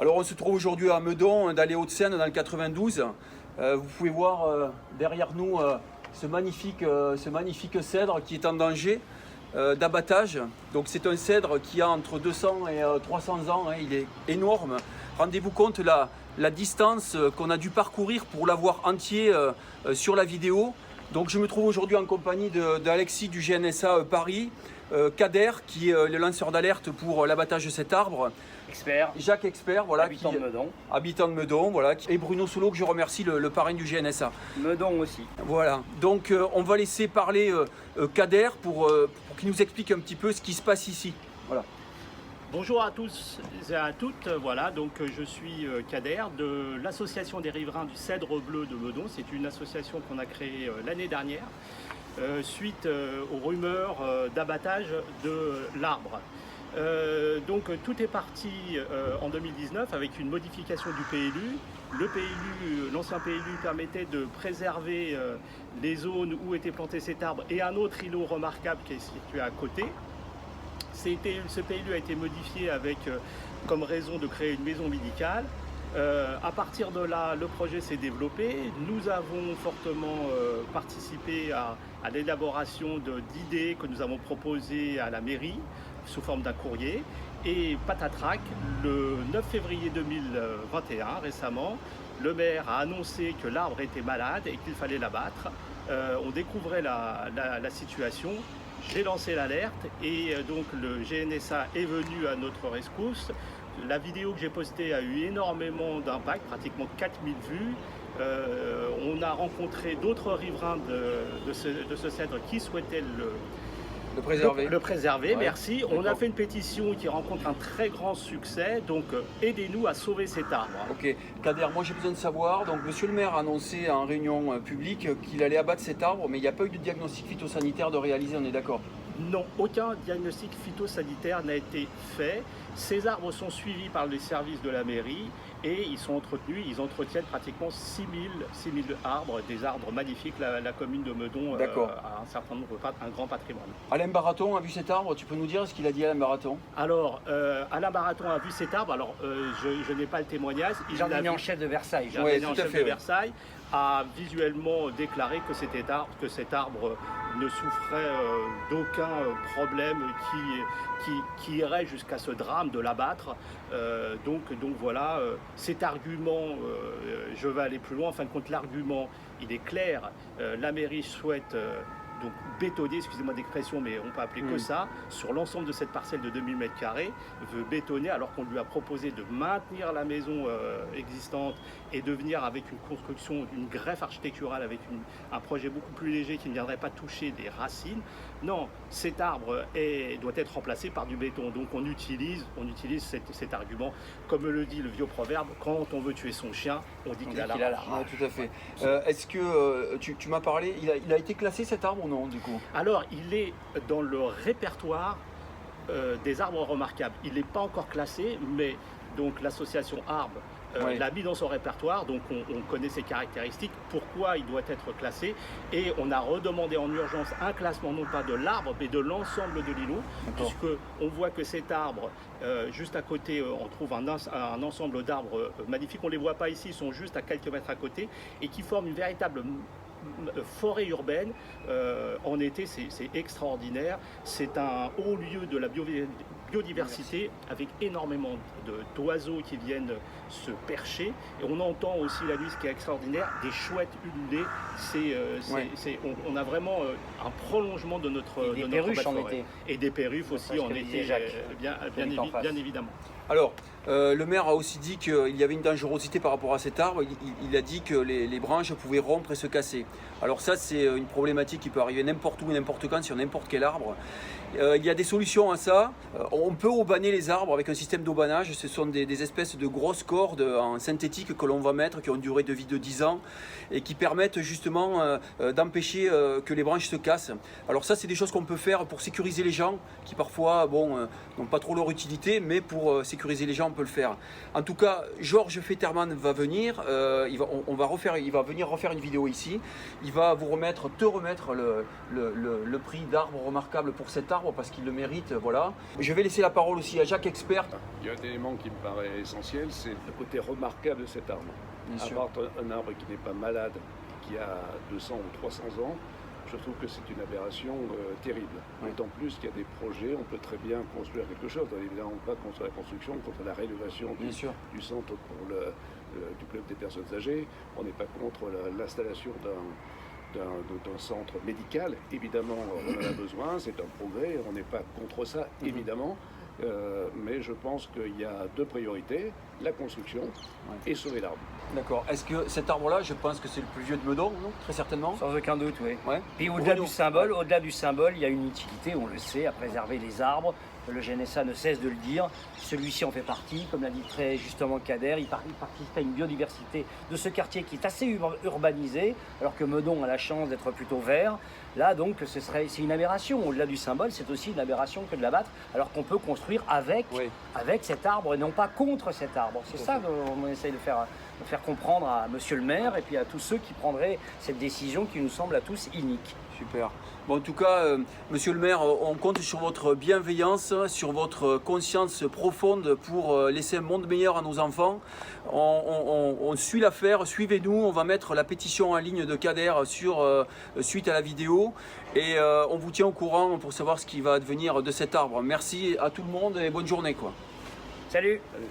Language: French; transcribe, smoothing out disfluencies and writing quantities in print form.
Alors on se trouve aujourd'hui à Meudon, dans les Hauts-de-Seine, dans le 92. Vous pouvez voir derrière nous ce magnifique cèdre qui est en danger d'abattage. Donc c'est un cèdre qui a entre 200 et 300 ans, hein, il est énorme. Rendez-vous compte la distance qu'on a dû parcourir pour l'avoir entier sur la vidéo. Donc je me trouve aujourd'hui en compagnie d'Alexis du GNSA Paris, Kader qui est le lanceur d'alerte pour l'abattage de cet arbre. Expert. Jacques Expert, voilà, Habitant de Meudon. Habitant de Meudon, voilà, et Bruno Solo que je remercie, le parrain du GNSA. Meudon aussi. Voilà, donc on va laisser parler Kader pour qu'il nous explique un petit peu ce qui se passe ici. Voilà. Bonjour à tous et à toutes, voilà, donc je suis Kader de l'association des riverains du Cèdre Bleu de Meudon. C'est une association qu'on a créée l'année dernière suite aux rumeurs d'abattage de l'arbre. Donc tout est parti en 2019 avec une modification du PLU. Le PLU, l'ancien PLU permettait de préserver les zones où était planté cet arbre et un autre îlot remarquable qui est situé à côté. Ce PLU a été modifié avec comme raison de créer une maison médicale. À partir de là, le projet s'est développé. Nous avons fortement participé à l'élaboration d'idées que nous avons proposées à la mairie sous forme d'un courrier. Et patatrac, le 9 février 2021, récemment, le maire a annoncé que l'arbre était malade et qu'il fallait l'abattre. On découvrait la situation. J'ai lancé l'alerte et donc le GNSA est venu à notre rescousse. La vidéo que j'ai postée a eu énormément d'impact, pratiquement 4000 vues. On a rencontré d'autres riverains de ce cèdre qui souhaitaient le préserver, Ouais, merci. On a fait une pétition qui rencontre un très grand succès, donc aidez-nous à sauver cet arbre. Ok, Kader, moi j'ai besoin de savoir, donc monsieur le maire a annoncé en réunion publique qu'il allait abattre cet arbre, mais il n'y a pas eu de diagnostic phytosanitaire de réaliser, on est d'accord? Non, aucun diagnostic phytosanitaire n'a été fait. Ces arbres sont suivis par les services de la mairie et ils sont entretenus. Ils entretiennent pratiquement 6000 arbres, des arbres magnifiques. La commune de Meudon a un certain nombre, un grand patrimoine. Alain Baraton a vu cet arbre, tu peux nous dire ce qu'il a dit Alain Baraton? Alors, Alain Baraton a vu cet arbre. Alors, je n'ai pas le témoignage. Jardinier en chef de Versailles. Ouais, En chef de Versailles a visuellement déclaré que cet arbre ne souffrait d'aucun problème qui irait jusqu'à ce drame de l'abattre. Donc voilà, cet argument, je vais aller plus loin. En fin de compte, l'argument, il est clair. La mairie souhaite donc bétonner, excusez-moi d'expression, mais on peut appeler que ça, sur l'ensemble de cette parcelle de 2000 m², veut bétonner alors qu'on lui a proposé de maintenir la maison existante et de venir avec une construction, une greffe architecturale avec un projet beaucoup plus léger qui ne viendrait pas toucher des racines. Non, cet arbre doit être remplacé par du béton. Donc on utilise cet argument. Comme le dit le vieux proverbe, quand on veut tuer son chien, on dit qu'il a la rage. Ouais, tout à fait. Est-ce que tu m'as parlé, il a été classé cet arbre ou non du coup? Alors, il est dans le répertoire des arbres remarquables. Il n'est pas encore classé, mais donc l'association Arbre l'a mis dans son répertoire, donc on connaît ses caractéristiques, pourquoi il doit être classé, et on a redemandé en urgence un classement non pas de l'arbre, mais de l'ensemble de l'îlot, puisque on voit que cet arbre, juste à côté, on trouve un ensemble d'arbres magnifiques, on ne les voit pas ici, ils sont juste à quelques mètres à côté, et qui forment une véritable forêt urbaine. En été, c'est extraordinaire. C'est un haut lieu de la biodiversité avec énormément d'oiseaux qui viennent se percher. Et on entend aussi la nuit, ce qui est extraordinaire, des chouettes ululées. On a vraiment un prolongement de notre perruches en forêt. été. Et des perruches aussi en été, bien évidemment. Alors, le maire a aussi dit qu'il y avait une dangerosité par rapport à cet arbre. Il a dit que les branches pouvaient rompre et se casser. Alors ça, c'est une problématique qui peut arriver n'importe où, n'importe quand, sur n'importe quel arbre. Il y a des solutions à ça. On peut aubaner les arbres avec un système d'aubanage. Ce sont des espèces de grosses cordes en synthétique que l'on va mettre, qui ont une durée de vie de 10 ans et qui permettent justement d'empêcher que les branches se cassent. Alors ça, c'est des choses qu'on peut faire pour sécuriser les gens qui parfois n'ont pas trop leur utilité, mais pour sécuriser les gens, on peut le faire. En tout cas, Georges Fetterman va venir. Il va venir refaire une vidéo ici. Il va te remettre le prix d'arbre remarquable pour cet arbre. arbre parce qu'il le mérite. Voilà. Je vais laisser la parole aussi à Jacques Expert. Il y a un élément qui me paraît essentiel, c'est le côté remarquable de cet arbre. Bien sûr. Avoir un arbre qui n'est pas malade, qui a 200 ou 300 ans, je trouve que c'est une aberration terrible. Oui. D'autant plus qu'il y a des projets, on peut très bien construire quelque chose. On n'est évidemment pas contre la construction, contre la rénovation Bien sûr. du centre pour du club des personnes âgées. On n'est pas contre l'installation d'un centre médical. Évidemment, on en a besoin, c'est un progrès, on n'est pas contre ça, évidemment. Mais je pense qu'il y a deux priorités, la construction et sauver l'arbre. D'accord. Est-ce que cet arbre-là, je pense que c'est le plus vieux de Meudon, non? Très certainement. Sans aucun doute, oui. Ouais. Puis au-delà Bruno. du symbole, il y a une utilité, on le sait, à préserver les arbres. Le GNSA ne cesse de le dire. Celui-ci en fait partie, comme l'a dit très justement Kader, il participe à une biodiversité de ce quartier qui est assez urbanisé, alors que Meudon a la chance d'être plutôt vert. Là, donc, c'est une aberration. Au-delà du symbole, c'est aussi une aberration que de l'abattre, alors qu'on peut construire avec cet arbre et non pas contre cet arbre. C'est ça qu'on essaye de faire comprendre à monsieur le maire et puis à tous ceux qui prendraient cette décision qui nous semble à tous inique. Super. Bon, en tout cas, monsieur le maire, on compte sur votre bienveillance, sur votre conscience profonde pour laisser un monde meilleur à nos enfants. On suit l'affaire, suivez-nous, on va mettre la pétition en ligne de Kader suite à la vidéo et on vous tient au courant pour savoir ce qui va advenir de cet arbre. Merci à tout le monde et bonne journée, quoi. Salut. Allez.